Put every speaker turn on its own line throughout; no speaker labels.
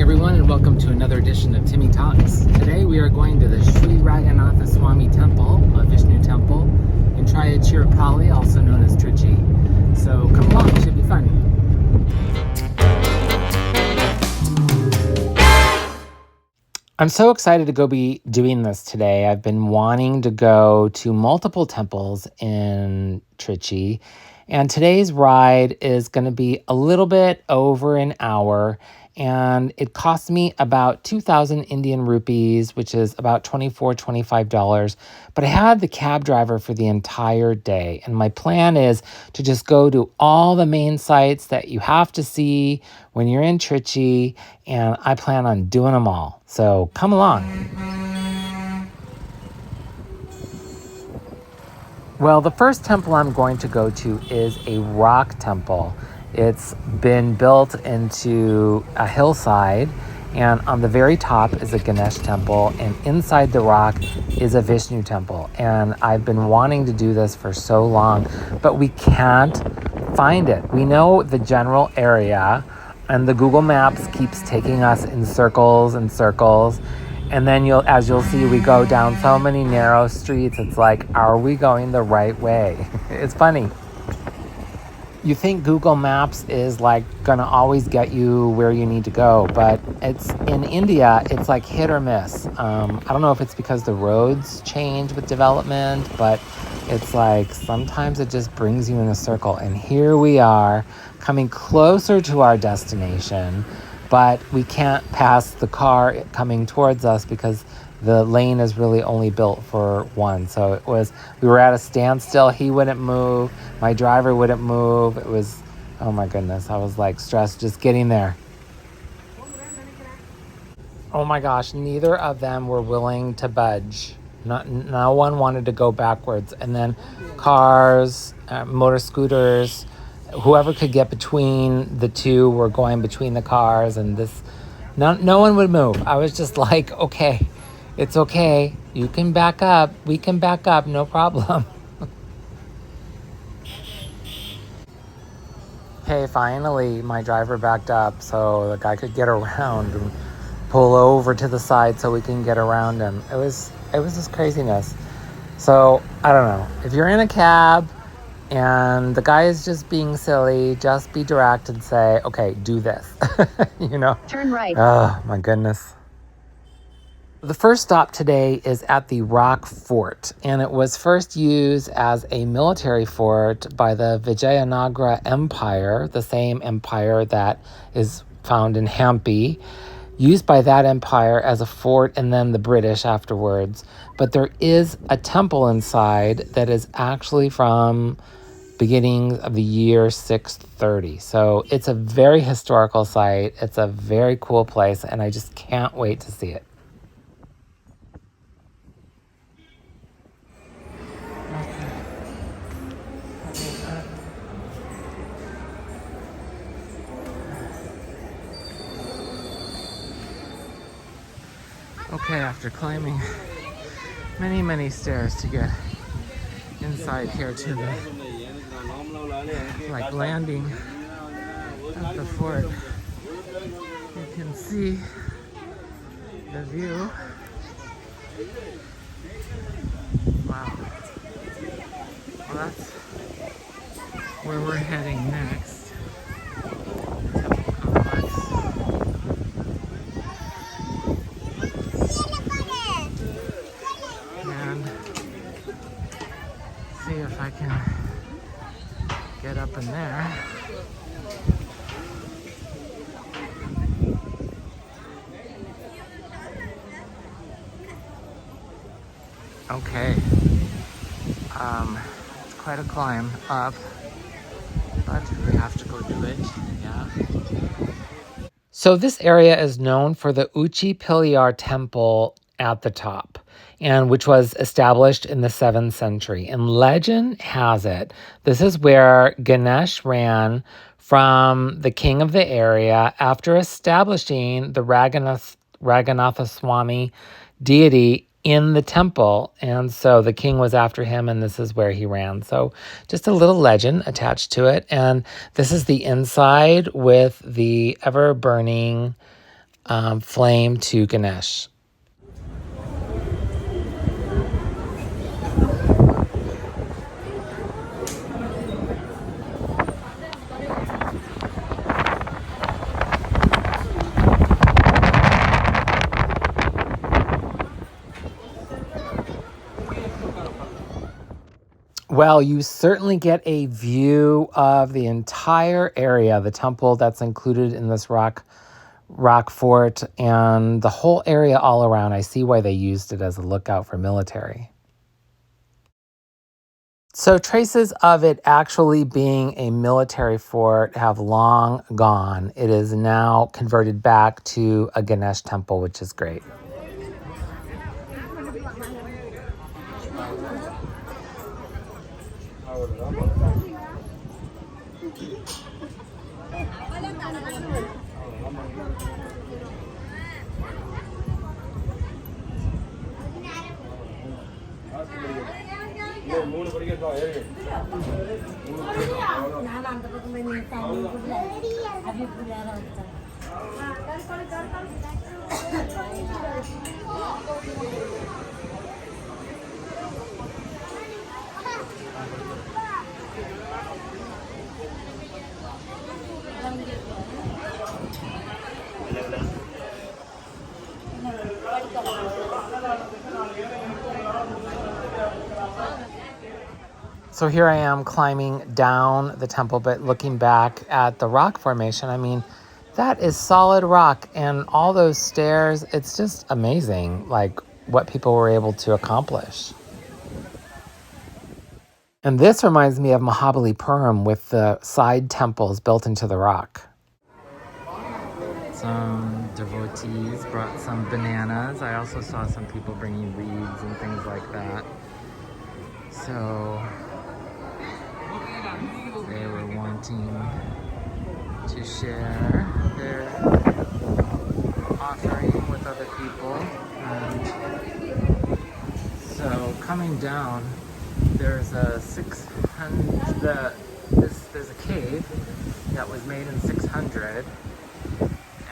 everyone, and welcome to another edition of Timmy Talks. Today we are going to the Sri Raganatha Swamy temple, a Vishnu temple, in Tiruchirappalli, also known as Trichy. So come along, it should be fun. I'm so excited to go be doing this today. I've been wanting to go to multiple temples in Trichy, and today's ride is going to be a little bit over an hour, and it cost me about 2,000 Indian rupees, which is about $25. But I had the cab driver for the entire day, and my plan is to just go to all the main sites that you have to see when you're in Trichy, and I plan on doing them all. So come along. Well, the first temple I'm going to go to is a rock temple. It's been built into a hillside, and on the very top is a Ganesh temple, and inside the rock is a Vishnu temple. And I've been wanting to do this for so long, but we can't find it. We know the general area, and the Google Maps keeps taking us in circles and circles. And then as you'll see, we go down so many narrow streets. It's like, are we going the right way? It's funny. You think Google Maps is like gonna always get you where you need to go, but it's in India, it's like hit or miss. I don't know if it's because the roads change with development, but it's like sometimes it just brings you in a circle. And here we are coming closer to our destination, but we can't pass the car coming towards us because the lane is really only built for one. So we were at a standstill. He wouldn't move. My driver wouldn't move. It was, oh my goodness. I was like stressed just getting there. Oh my gosh, neither of them were willing to budge. No one wanted to go backwards. And then cars, motor scooters, whoever could get between the two were going between the cars, and no one would move. I was just like, okay, it's okay. You can back up. We can back up, no problem. Okay, finally my driver backed up so the guy could get around and pull over to the side so we can get around him. It was just craziness. So I don't know. If you're in a cab and the guy is just being silly, just be direct and say, okay, do this. Turn right. Oh, my goodness. The first stop today is at the Rock Fort, and it was first used as a military fort by the Vijayanagara Empire, the same empire that is found in Hampi, used by that empire as a fort, and then the British afterwards. But there is a temple inside that is actually from beginning of the year 630. So it's a very historical site. It's a very cool place, and I just can't wait to see it. Okay, after climbing many stairs to get inside here to the landing at the fort, you can see the view. Wow. Well, that's where we're heading next. See if I can get up in there. Okay. It's quite a climb up, but we have to go do it, yeah. So this area is known for the Uchi Pillar temple at the top, and which was established in the 7th century. And legend has it, this is where Ganesh ran from the king of the area after establishing the Raganatha Swamy deity in the temple. And so the king was after him, and this is where he ran. So just a little legend attached to it. And this is the inside with the ever-burning flame to Ganesh. Well, you certainly get a view of the entire area, the temple that's included in this rock fort, and the whole area all around. I see why they used it as a lookout for military. So traces of it actually being a military fort have long gone. It is now converted back to a Ganesh temple, which is great. So here I am climbing down the temple, but looking back at the rock formation. I mean, that is solid rock, and all those stairs, it's just amazing, like what people were able to accomplish. And this reminds me of Mahabalipuram with the side temples built into the rock. Some devotees brought some bananas. I also saw some people bringing reeds and things like that. So they were wanting to share their offering with other people. And so coming down, there's a 600, there's a cave that was made in 600,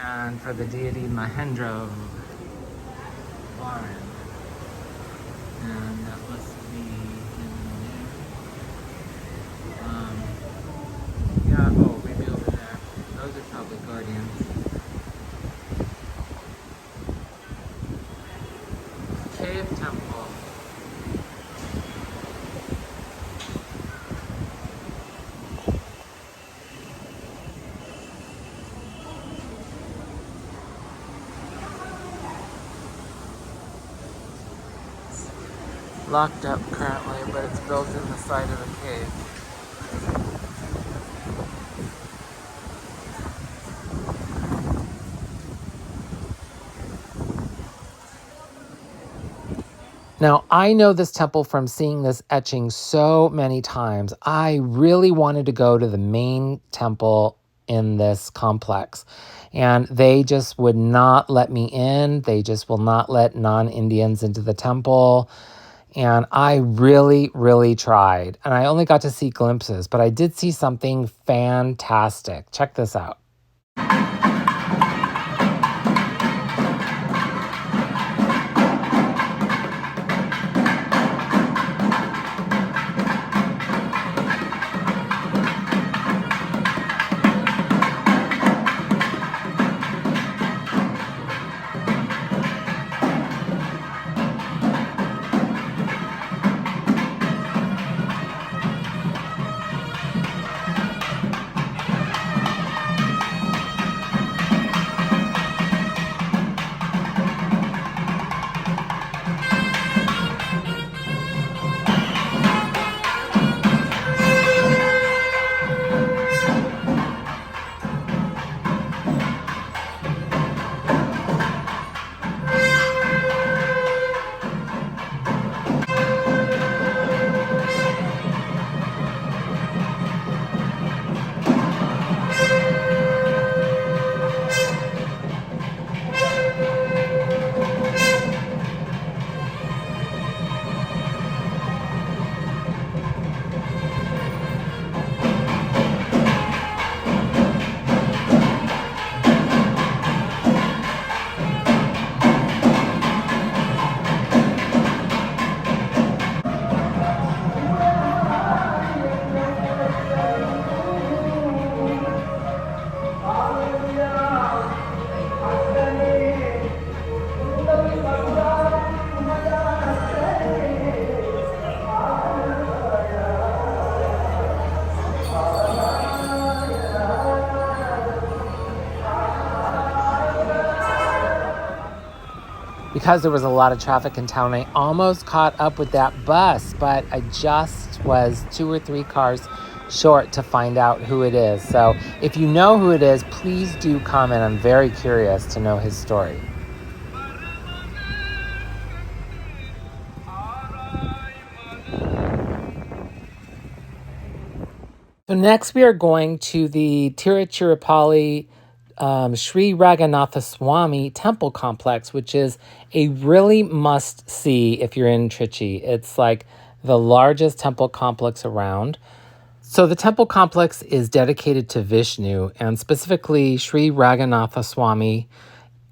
and for the deity Mahendra Varan. And that must be in there. Yeah, oh, maybe over there. Those are probably guardians. Cave temple. Locked up currently, but it's built in the side of the cave. Now, I know this temple from seeing this etching so many times. I really wanted to go to the main temple in this complex, and they just would not let me in. They just will not let non-Indians into the temple. And I really, really tried. And I only got to see glimpses, but I did see something fantastic. Check this out. because there was a lot of traffic in town. I almost caught up with that bus, but I just was 2 or 3 cars short to find out who it is. So if you know who it is, please do comment. I'm very curious to know his story. So next we are going to the Tiruchirappalli Sri Raganatha Swamy temple complex, which is a really must see if you're in Trichy. It's like the largest temple complex around. So the temple complex is dedicated to Vishnu, and specifically Sri Raganatha Swamy,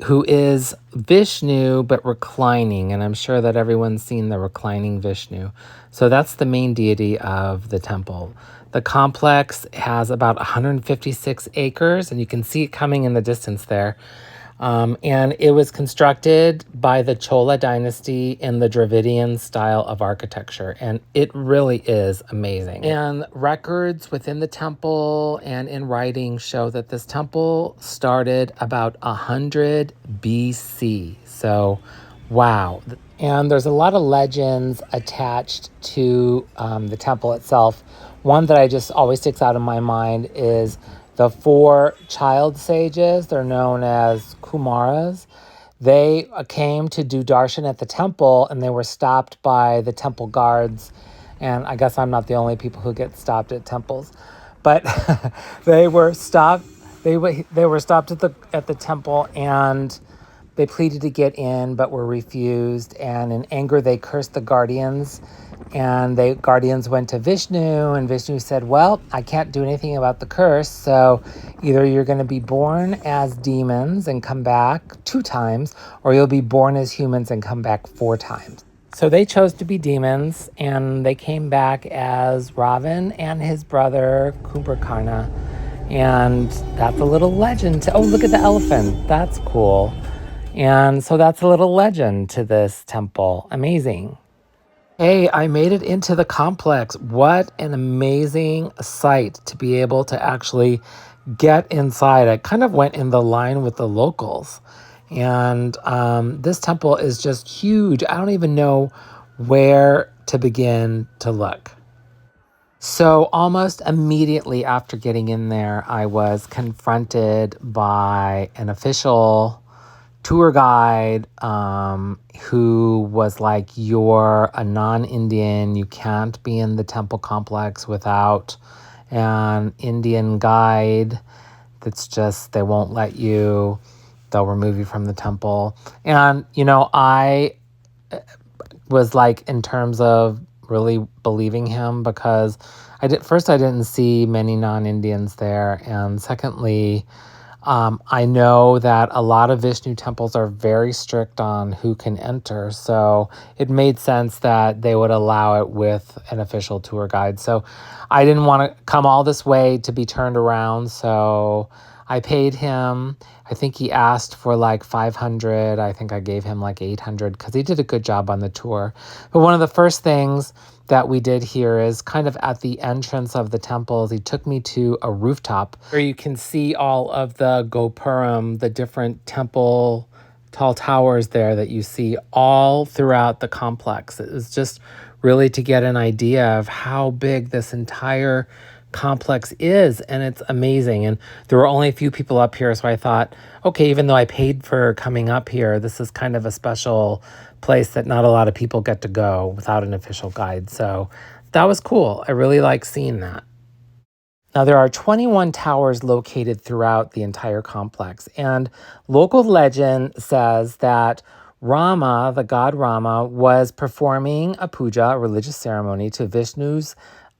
who is Vishnu but reclining, and I'm sure that everyone's seen the reclining Vishnu. So that's the main deity of the temple. The complex has about 156 acres, and you can see it coming in the distance there. And it was constructed by the Chola dynasty in the Dravidian style of architecture, and it really is amazing. And records within the temple and in writing show that this temple started about 100 BC. So, wow. And there's a lot of legends attached to the temple itself. One that I just always sticks out in my mind is the 4 child sages. They're known as Kumaras. They came to do darshan at the temple, and they were stopped by the temple guards. And I guess I'm not the only people who get stopped at temples, but they were stopped. They were stopped at the temple, and they pleaded to get in, but were refused. And in anger, they cursed the guardians. And the guardians went to Vishnu, and Vishnu said, well, I can't do anything about the curse, so either you're going to be born as demons and come back 2 times, or you'll be born as humans and come back 4 times. So they chose to be demons, and they came back as Ravan and his brother Kumbhakarna. And that's a little legend. Oh, look at the elephant. That's cool. And so that's a little legend to this temple. Amazing. Hey, I made it into the complex. What an amazing sight to be able to actually get inside. I kind of went in the line with the locals. And this temple is just huge. I don't even know where to begin to look. So almost immediately after getting in there, I was confronted by an official tour guide who was like, you're a non-Indian, you can't be in the temple complex without an Indian guide. That's just, they won't let you, they'll remove you from the temple. And I was like, in terms of really believing him, because I didn't see many non-Indians there, and secondly, I know that a lot of Vishnu temples are very strict on who can enter, so it made sense that they would allow it with an official tour guide. So I didn't want to come all this way to be turned around, so I paid him. I think he asked for like 500. I think I gave him like 800 because he did a good job on the tour. But one of the first things that we did here is kind of at the entrance of the temples, he took me to a rooftop where you can see all of the gopuram, the different temple tall towers there that you see all throughout the complex. It was just really to get an idea of how big this entire complex is, and it's amazing. And there were only a few people up here, so I thought, okay, even though I paid for coming up here, this is kind of a special place that not a lot of people get to go without an official guide. So that was cool. I really like seeing that. Now, there are 21 towers located throughout the entire complex, and local legend says that Rama, the god Rama, was performing a puja, a religious ceremony, to Vishnu's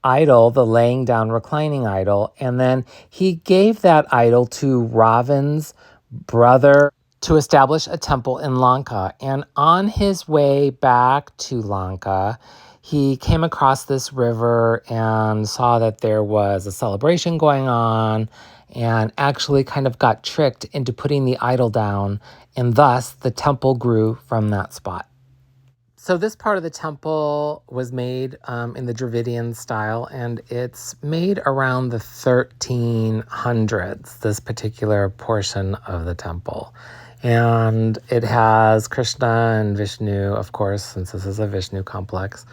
idol, the laying down reclining idol, and then he gave that idol to Ravan's brother to establish a temple in Lanka. And on his way back to Lanka, he came across this river and saw that there was a celebration going on, and actually kind of got tricked into putting the idol down, and thus the temple grew from that spot. So this part of the temple was made in the Dravidian style, and it's made around the 1300s, this particular portion of the temple. And it has Krishna and Vishnu, of course, since this is a Vishnu complex,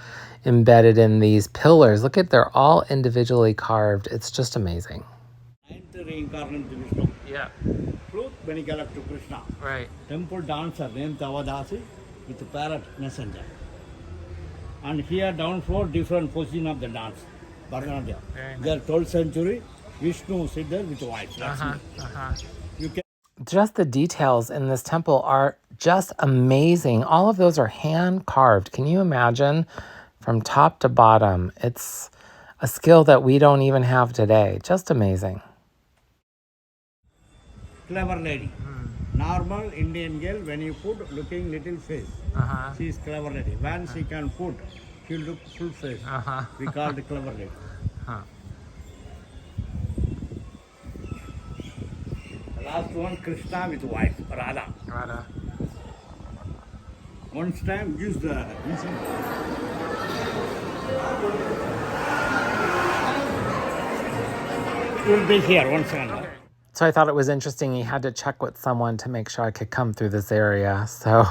embedded in these pillars. Look at, they're all individually carved. It's just amazing.
Ninth reincarnate to Vishnu.
Yeah.
Flute Benigalak to Krishna.
Right.
Temple dancer named Tavadasi with parrot messenger. And here down floor different position of the dance. Bharatanatyam. Nice. The 12th century Vishnu sit there with wife. You can
just the details in this temple are just amazing. All of those are hand carved. Can you imagine from top to bottom? It's a skill that we don't even have today. Just amazing.
Clever lady. Normal Indian girl, when you put looking little face, she is clever lady. When she can put, she'll look full face. We call the clever lady. The last one, Krishna with wife, Radha. One time, use the you will be here one second.
So I thought it was interesting. He had to check with someone to make sure I could come through this area. So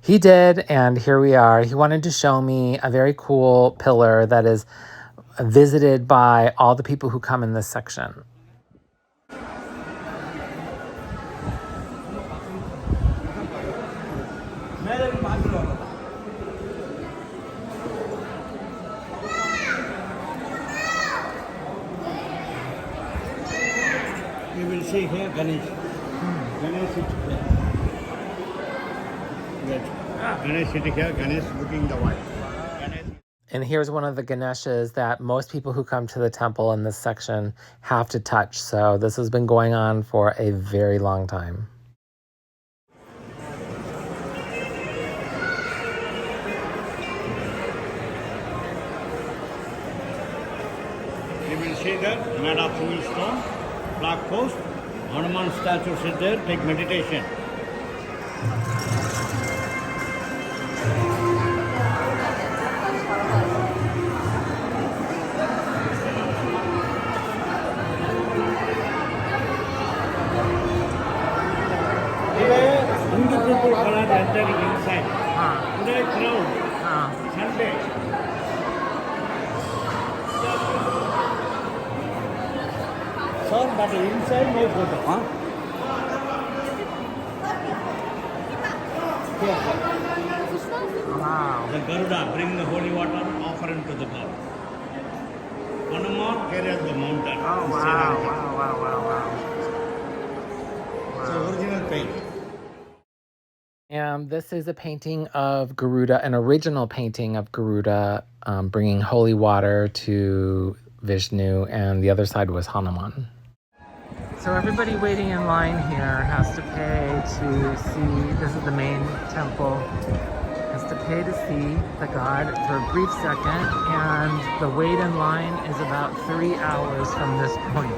he did, and here we are. He wanted to show me a very cool pillar that is visited by all the people who come in this section.
You will see here Ganesh. Ganesh is here. Ganesh sitting here, Ganesh looking the wife.
And here's one of the Ganeshes that most people who come to the temple in this section have to touch. So this has been going on for a very long time.
You will see that made of full stone, black post, Hanuman statue sit there, take meditation. Today, Hindu people are entering inside. Today, crowd. Sunday. Sir, but inside no photo, Here.
Wow.
The Garuda bring the holy water, offering to the God. Hanuman carries the mountain.
Oh, wow.
It's an original paint.
And this is a painting of Garuda, an original painting of Garuda bringing holy water to Vishnu, and the other side was Hanuman. So everybody waiting in line here has to pay to see, this is the main temple, has to pay to see the god for a brief second, and the wait in line is about 3 hours from this point.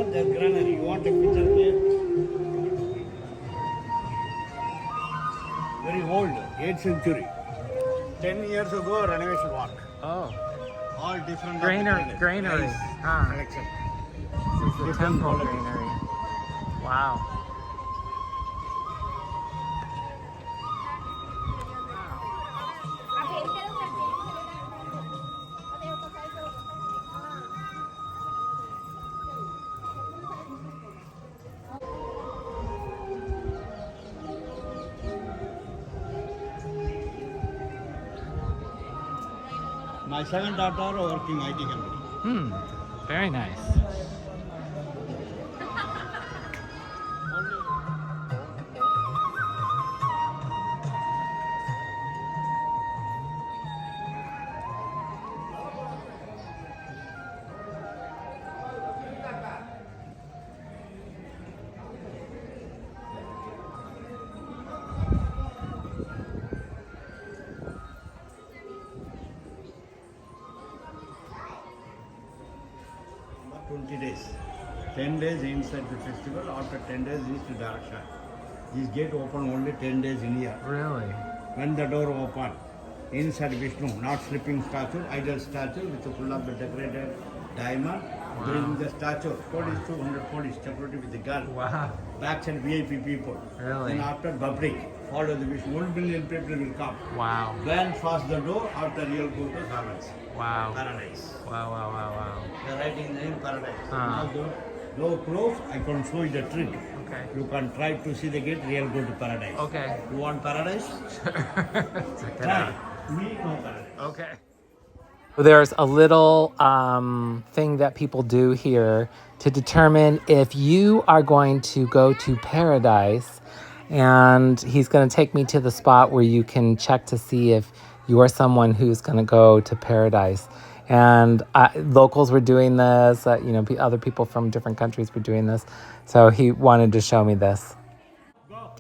The granary, you want a picture here? Very old, 8th century. 10 years ago, renovation work.
Oh.
All different
Granary.
Nice collection.
This is the temple granary. Wow.
My second daughter working IT company.
Very nice.
20 days. 10 days inside the festival, after 10 days is to Darshan. This gate open only 10 days in year.
Really?
When the door open, inside Vishnu, not sleeping statue, idol statue with full of the decorated diamond.
Wow.
Bring the statue, police 200 police, security with the gun.
Wow.
Back and VIP people.
Really?
Then after public, follow the Vishnu, 1 billion people will come.
Wow.
When fast the door, after real go to heavens.
Wow.
Paradise.
Wow, wow, wow, wow.
They are writing the name paradise.
Ah.
Now door close, I can show you the trick.
Okay.
You can try to see the gate, real go to paradise.
Okay.
You want paradise?
Check it
Try.
out.
Me, no paradise.
Okay. There's a little thing that people do here to determine if you are going to go to paradise. And he's going to take me to the spot where you can check to see if you're someone who's going to go to paradise. And locals were doing this, other people from different countries were doing this. So he wanted to show me this.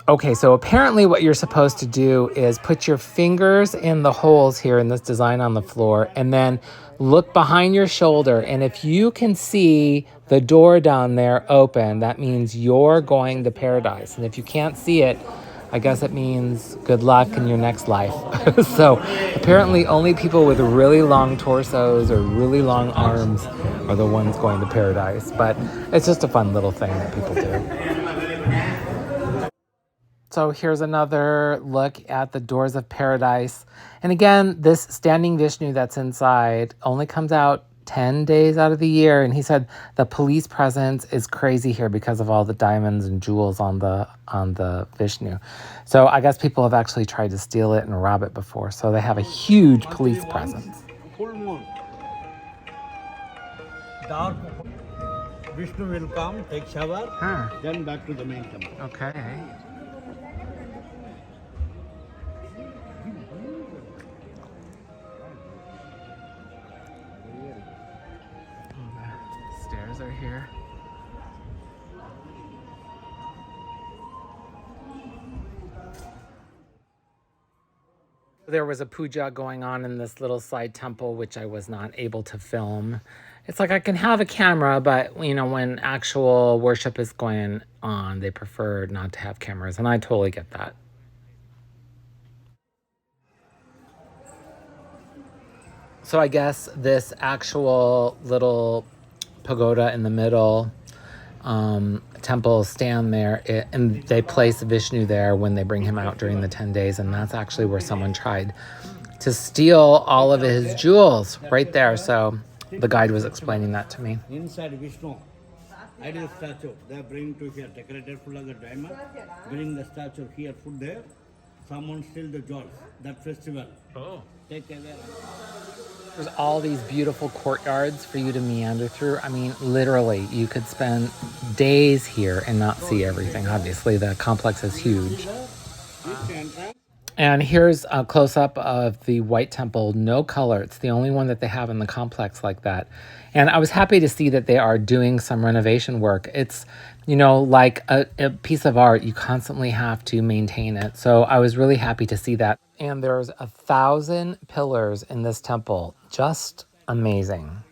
Okay, so apparently what you're supposed to do is put your fingers in the holes here in this design on the floor and then look behind your shoulder. And if you can see the door down there open, that means you're going to paradise. And if you can't see it, I guess it means good luck in your next life. So apparently only people with really long torsos or really long arms are the ones going to paradise. But it's just a fun little thing that people do. So here's another look at the doors of paradise. And again, this standing Vishnu that's inside only comes out 10 days out of the year. And he said the police presence is crazy here because of all the diamonds and jewels on the Vishnu. So I guess people have actually tried to steal it and rob it before. So they have a huge police presence.
Full moon. Dark. Vishnu will come, take shower, then back to the main temple.
Okay. Stairs are here. There was a puja going on in this little side temple, which I was not able to film. It's like I can have a camera, but when actual worship is going on, they prefer not to have cameras, and I totally get that. So I guess this actual little pagoda in the middle temple stand there, and they place Vishnu there when they bring him out during the 10 days, and that's actually where someone tried to steal all of his jewels right there. So the guide was explaining that to me.
Inside Vishnu, ideal statue, they bring to here, decorated full of the diamond, bring the statue here, put there, someone steal the jewels, that festival.
Oh.
Take away.
There's all these beautiful courtyards for you to meander through. I mean, literally, you could spend days here and not see everything. Obviously, the complex is huge. And here's a close-up of the White Temple. No color. It's the only one that they have in the complex like that. And I was happy to see that they are doing some renovation work. It's, like a piece of art. You constantly have to maintain it. So I was really happy to see that. And there's 1,000 pillars in this temple. Just amazing.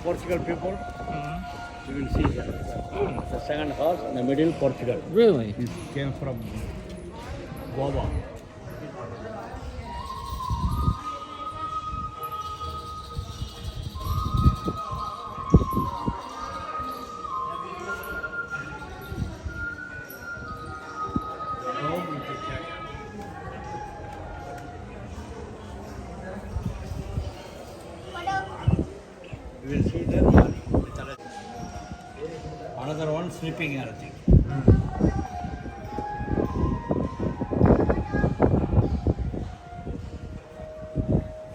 Portugal people, you will see here. The second house in the middle, Portugal.
Really?
It came from Goa. there, Rani. Another one sleeping area.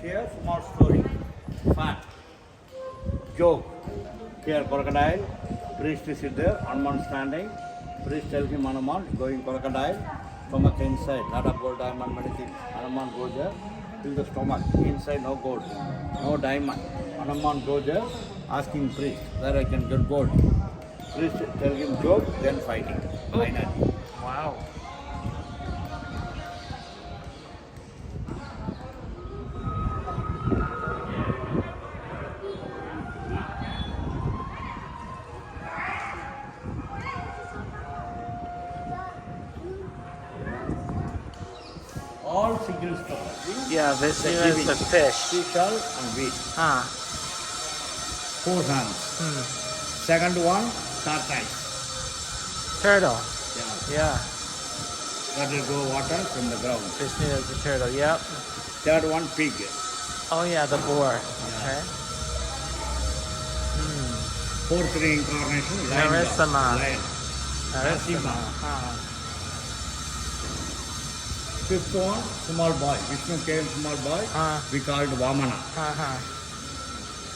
Here, small story. Fat. Joke. Here, crocodile. Priest is there, Hanuman standing. Priest tells him, Hanuman, going crocodile. Stomach inside, lot of gold, diamond, many things. Hanuman goes there, fill the stomach. Inside, no gold, no diamond. Hanuman goes there, asking priest, where I can get gold. Priest tell him joke, then fighting. Finally.
Wow.
All single stomach.
Yeah, Vishnu is the fish.
Seashell and wheat.
Huh.
4 hands. Second one, tortoise.
Turtle.
Yeah.
Yeah.
That will go water from the ground.
Vishnu is the turtle. Yep.
Third one, pig.
Oh yeah, the boar. Okay.
Fourth reincarnation, lion.
Narasimha.
Lion.
Narasimha. Huh.
Fifth one, small boy. Vishnu came small boy. We called Vamana.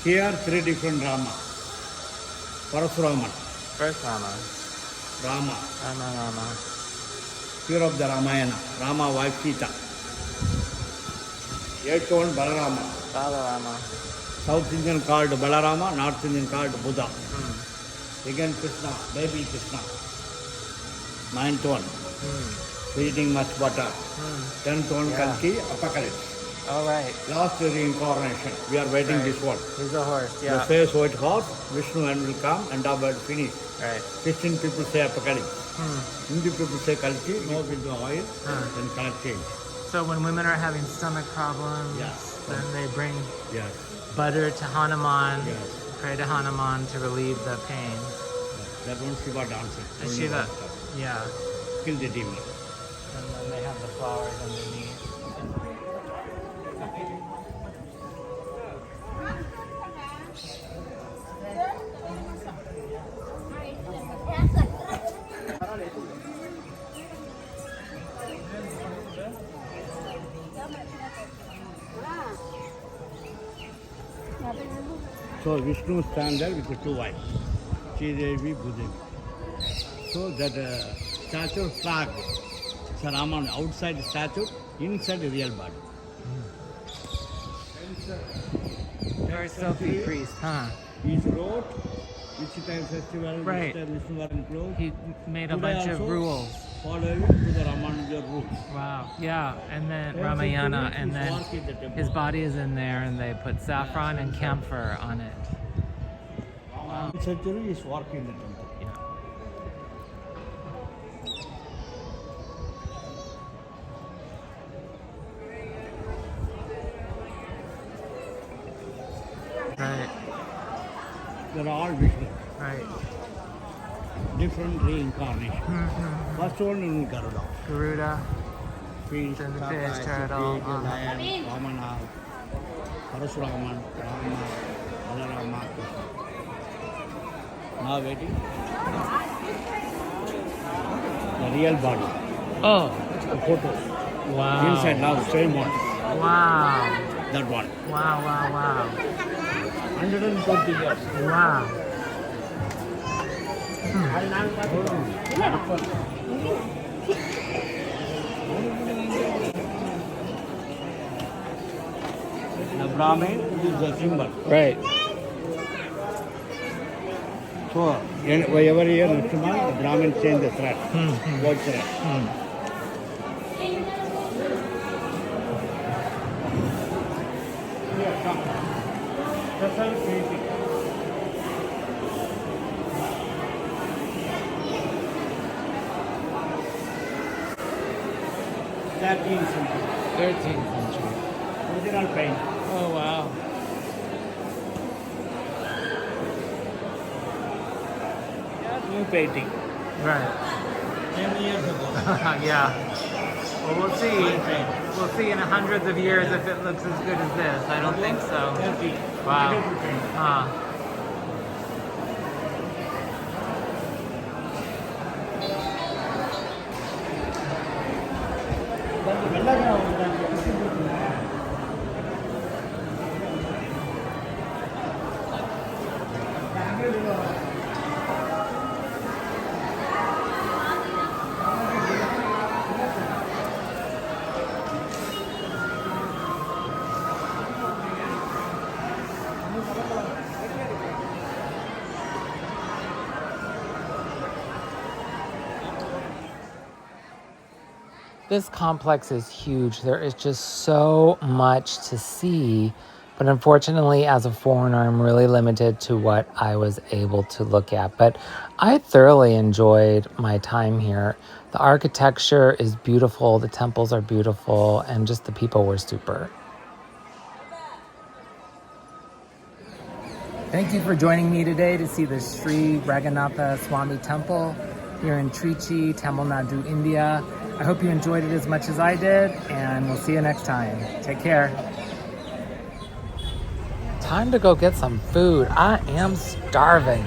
Here, 3 different Rama. Parasuraman.
First Rama.
Rama.
Rama.
Hero of the Ramayana. Rama, wife Sita. Eighth one, Balarama.
Balarama.
South Indian called Balarama, North Indian called Buddha. Again Krishna, baby Krishna. Ninth one, eating much butter. 10th one, Kalki, Apocalypse.
All right.
Last reincarnation. We are waiting this one.
He's a horse,
The
yeah.
face white horse, Vishnu and will come and our world finish.
Right.
Christian people say Apocalypse. Hindi people say Kalki, no with the oil, then color change.
So when women are having stomach problems, then they bring butter to Hanuman, pray to Hanuman to relieve the pain.
That one Shiva dancing.
And Shiva, yeah.
Kill the demon.
And then they have the flowers underneath.
So Vishnu stand there with the 2 wives, Sridevi, Bhudevi. So that statue flag, so Raman outside the statue, inside the real body.
Very Sophie priest, huh?
He wrote which time festival,
Right.
which time Vishnu were enclosed.
He made a
Today
bunch of
also
rules.
Following to the Ramanuja rules.
Wow. Yeah, and then
Then
Ramayana,
century
and
is
then
work in the temple.
his body is in there, and they put saffron and camphor on it. Wow.
Century is work in the temple.
Yeah. Right.
They're all Vishnu.
Right.
Different reincarnation. First one in Garuda.
Garuda.
Fish,
Then the
tortoise,
fish, turtle,
pig, lion, Vamana, Parasuraman, Rama, Balarama, Krishna. Now waiting. The real body.
Oh.
The photo.
Wow.
Inside now, same one.
Wow.
That one.
Wow, wow, wow.
120 years.
Wow.
The Brahmin is the symbol.
Right.
So, every year, next month, the Brahmin change the thread. White thread. Here, come. Special painting. Thirteenth century.
13th century.
Original paint.
Oh, wow.
New painting.
Right.
10 years ago.
Yeah. Well, we'll see. We'll see in hundreds of years if it looks as good as this. I don't think so.
30.
Wow.
Beautiful paint.
This complex is huge. There is just so much to see. But unfortunately, as a foreigner, I'm really limited to what I was able to look at. But I thoroughly enjoyed my time here. The architecture is beautiful, the temples are beautiful, and just the people were super. Thank you for joining me today to see the Sri Raganatha Swamy temple here in Trichy, Tamil Nadu, India. I hope you enjoyed it as much as I did, and we'll see you next time. Take care. Time to go get some food. I am starving.